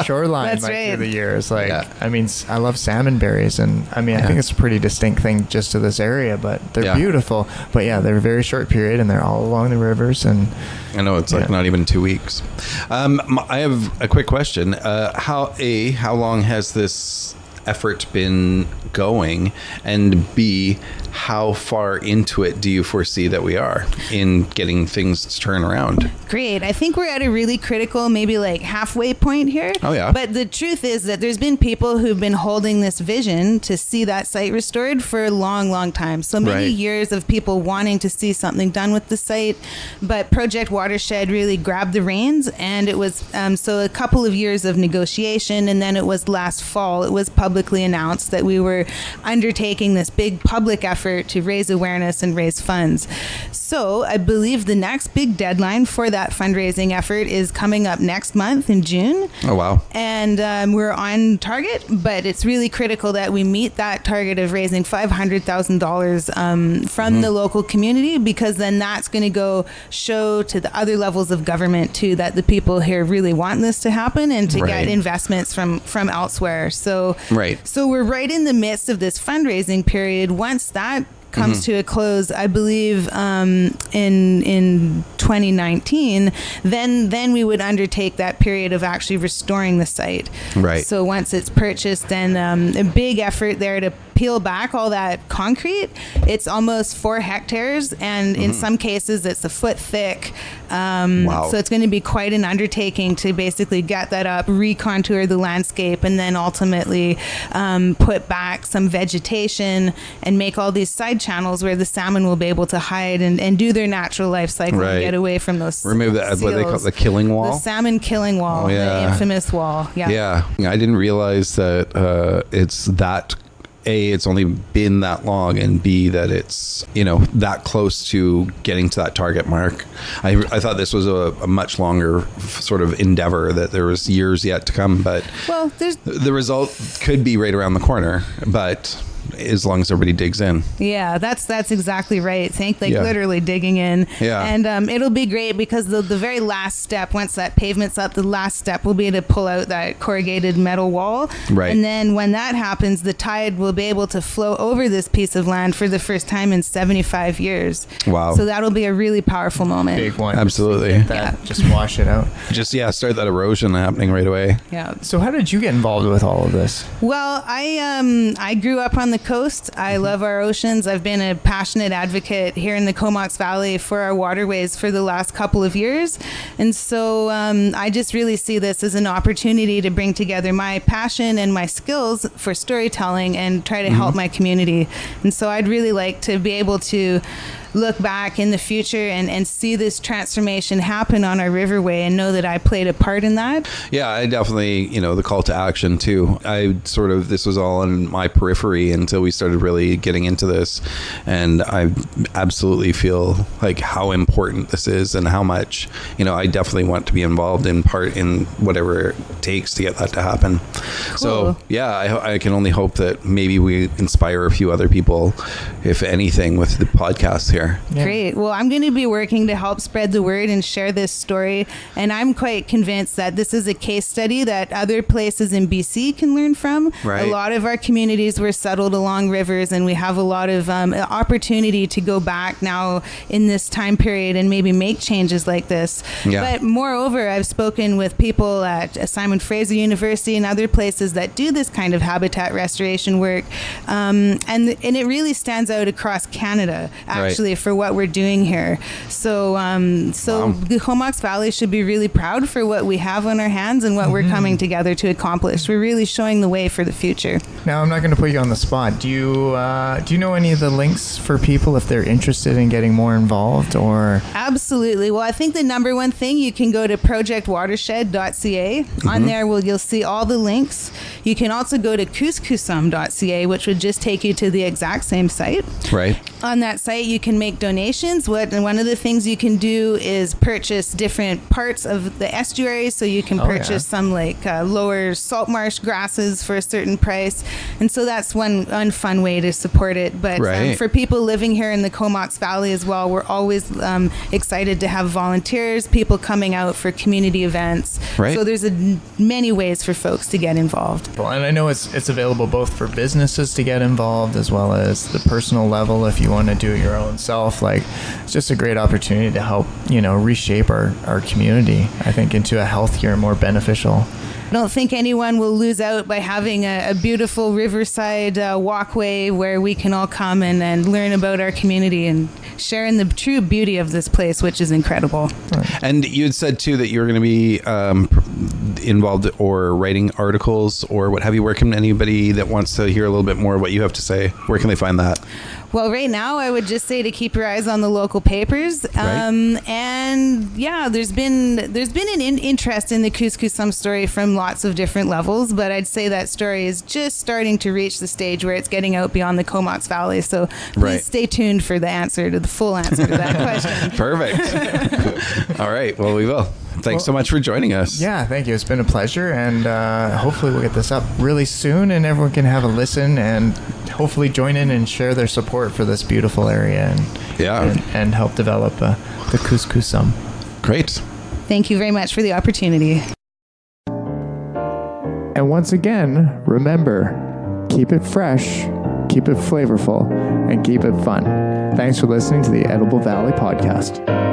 shoreline through the years. Like, I mean, I love salmon berries, and I mean, I think it's a pretty distinct thing just to this area, but they're beautiful. But they're a very short period, and they're all along the rivers. And I know it's like not even 2 weeks. I have a quick question. How long has this effort been going, and B, how far into it do you foresee that we are in getting things to turn around? Great. I think we're at a really critical, maybe like halfway point here. Oh, yeah. But the truth is that there's been people who've been holding this vision to see that site restored for a long, long time. So many years of people wanting to see something done with the site. But Project Watershed really grabbed the reins, and it was so a couple of years of negotiation, and then it was last fall, it was publicly announced that we were undertaking this big public effort to raise awareness and raise funds. So I believe the next big deadline for that fundraising effort is coming up next month in June. Oh, wow. And we're on target, but it's really critical that we meet that target of raising $500,000 from the local community, because then that's going to go show to the other levels of government too that the people here really want this to happen, and to get investments from elsewhere. So we're right in the midst of this fundraising period. Once that comes to a close, I believe in 2019, then we would undertake that period of actually restoring the site. So once it's purchased, then a big effort there to peel back all that concrete. It's almost 4 hectares, and in some cases it's a foot thick. So it's going to be quite an undertaking to basically get that up, recontour the landscape, and then ultimately put back some vegetation and make all these side channels where the salmon will be able to hide and do their natural life cycle and get away from those remove that seals. What they call the killing wall, the salmon killing wall, the infamous wall. I didn't realize that it's that it's only been that long, and B, that it's that close to getting to that target mark. I thought this was a much longer sort of endeavor, that there was years yet to come, but the result could be right around the corner, but as long as everybody digs in. That's exactly right. Literally digging in. And it'll be great, because the very last step, once that pavement's up, the last step will be to pull out that corrugated metal wall. And then when that happens, the tide will be able to flow over this piece of land for the first time in 75 years. Wow. So that'll be a really powerful moment. Big one. Absolutely. Just wash it out. Just start that erosion happening right away. So how did you get involved with all of this? Well, I grew up on the coast. I love our oceans. I've been a passionate advocate here in the Comox Valley for our waterways for the last couple of years. And so I just really see this as an opportunity to bring together my passion and my skills for storytelling and try to help my community. And so I'd really like to be able to look back in the future and see this transformation happen on our riverway, and know that I played a part in that. I definitely, the call to action too. This was all in my periphery until we started really getting into this, and I absolutely feel like how important this is, and how much, I definitely want to be involved in part in whatever it takes to get that to happen. Cool. So I can only hope that maybe we inspire a few other people, if anything, with the podcast here. here. Yeah. Great. Well, I'm going to be working to help spread the word and share this story. And I'm quite convinced that this is a case study that other places in BC can learn from. Right. A lot of our communities were settled along rivers, and we have a lot of opportunity to go back now in this time period and maybe make changes like this. Yeah. But moreover, I've spoken with people at Simon Fraser University and other places that do this kind of habitat restoration work. And it really stands out across Canada, actually, for what we're doing here. So the Comox Valley should be really proud for what we have on our hands and what we're coming together to accomplish. We're really showing the way for the future. Now, I'm not going to put you on the spot. Do you know any of the links for people if they're interested in getting more involved? Or Absolutely. Well, I think the number one thing, you can go to projectwatershed.ca. On there, you'll see all the links. You can also go to kus-kus-sum.ca, which would just take you to the exact same site. Right. On that site, you can make donations. And one of the things you can do is purchase different parts of the estuary. So you can purchase some like lower salt marsh grasses for a certain price. And so that's one fun way to support it. But for people living here in the Comox Valley as well, we're always excited to have volunteers, people coming out for community events. Right. So there's many ways for folks to get involved. And I know it's available both for businesses to get involved as well as the personal level if you want to do it your own self. Like, it's just a great opportunity to help, reshape our community, I think, into a healthier, more beneficial. I don't think anyone will lose out by having a beautiful riverside walkway where we can all come and learn about our community and share in the true beauty of this place, which is incredible. Right. And you had said, too, that you were going to be involved or writing articles or what have you. Where can anybody that wants to hear a little bit more of what you have to say, where can they find that? Well, right now, I would just say to keep your eyes on the local papers. And yeah, there's been an interest in the Kus-kus-sum story from lots of different levels, but I'd say that story is just starting to reach the stage where it's getting out beyond the Comox Valley. So please stay tuned for the full answer to that question. Perfect. All right. Well, we will. Thanks so much for joining us. Yeah, thank you. It's been a pleasure, and hopefully we'll get this up really soon, and everyone can have a listen and hopefully join in and share their support for this beautiful area and help develop the Kus-kus-sum. Great. Thank you very much for the opportunity. And once again, remember, keep it fresh, keep it flavorful, and keep it fun. Thanks for listening to the Edible Valley Podcast.